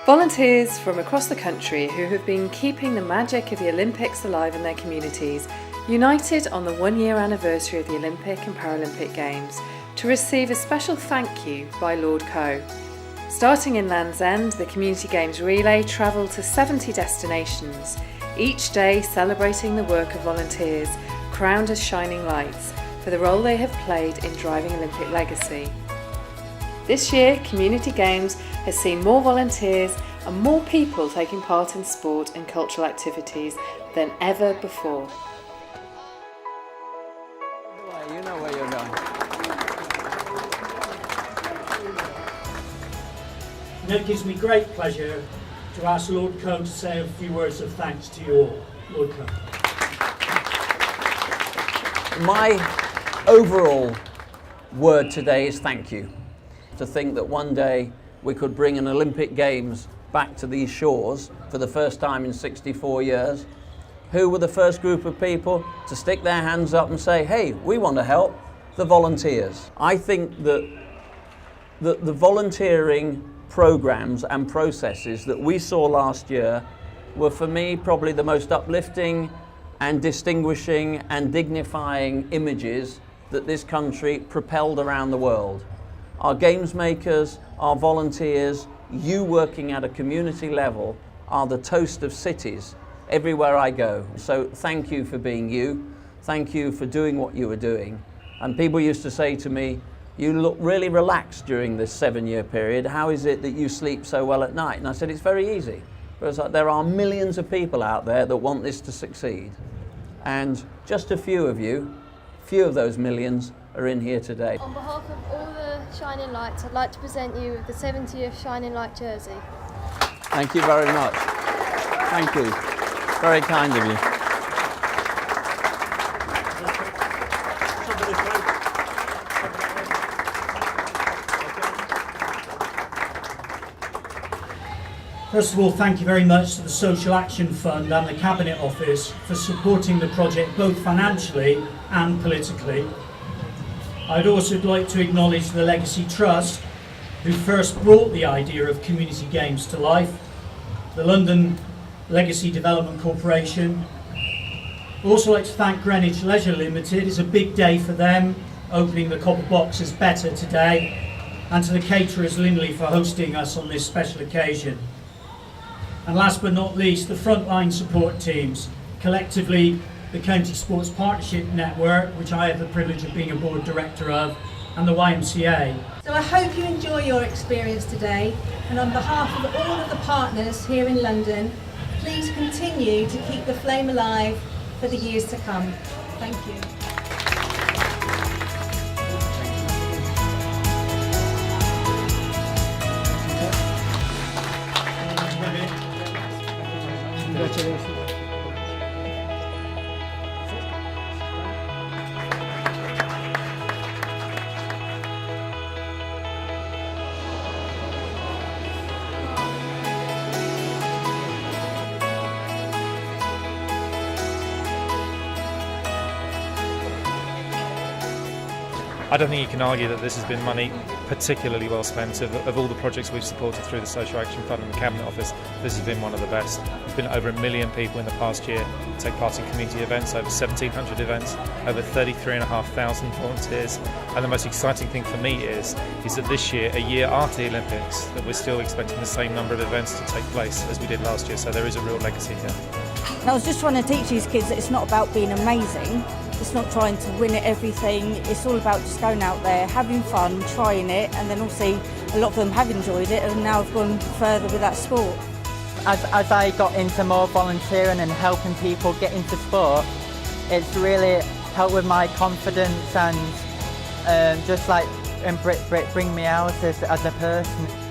Volunteers from across the country who have been keeping the magic of the Olympics alive in their communities united on the 1-year anniversary of the Olympic and Paralympic Games to receive a special thank you by Lord Coe. Starting in Land's End, the Community Games Relay travelled to 70 destinations, each day celebrating the work of volunteers crowned as shining lights for the role they have played in driving Olympic legacy. This year, Community Games has seen more volunteers and more people taking part in sport and cultural activities than ever before. You know where you're going. And it gives me great pleasure to ask Lord Coe to say a few words of thanks to you all. Lord Coe. My overall word today is thank you. To think that one day we could bring an Olympic Games back to these shores for the first time in 64 years. Who were the first group of people to stick their hands up and say, hey, we want to help? The volunteers. I think that the volunteering programs and processes that we saw last year were, for me, probably the most uplifting and distinguishing and dignifying images that this country propelled around the world. Our games makers, our volunteers, you working at a community level are the toast of cities everywhere I go. So thank you for being you. Thank you for doing what you were doing. And people used to say to me, you look really relaxed during this 7-year period. How is it that you sleep so well at night? And I said, it's very easy. Because there are millions of people out there that want this to succeed. And just a few of you, few of those millions, are in here today. On behalf of all the Shining Lights, I'd like to present you with the 70th Shining Light jersey. Thank you very much. Thank you. Very kind of you. First of all, thank you very much to the Social Action Fund and the Cabinet Office for supporting the project both financially and politically. I'd also like to acknowledge the Legacy Trust, who first brought the idea of Community Games to life, the London Legacy Development Corporation. I'd also like to thank Greenwich Leisure Limited. It's a big day for them, opening the Copper Boxes better today, and to the caterers Linley for hosting us on this special occasion. And last but not least, the frontline support teams, collectively the County Sports Partnership Network, which I have the privilege of being a board director of, and the YMCA. So I hope you enjoy your experience today, and on behalf of all of the partners here in London, please continue to keep the flame alive for the years to come. Thank you. Congratulations. I don't think you can argue that this has been money particularly well spent. Of all the projects we've supported through the Social Action Fund and the Cabinet Office, this has been one of the best. There's been over 1 million people in the past year take part in community events, over 1,700 events, over 33,500 volunteers. And the most exciting thing for me is that this year, a year after the Olympics, that we're still expecting the same number of events to take place as we did last year. So there is a real legacy here. And I was just trying to teach these kids that it's not about being amazing. It's not trying to win at everything. It's all about just going out there, having fun, trying it, and then also a lot of them have enjoyed it and now have gone further with that sport. As I got into more volunteering and helping people get into sport, it's really helped with my confidence and just like bring me out as a person.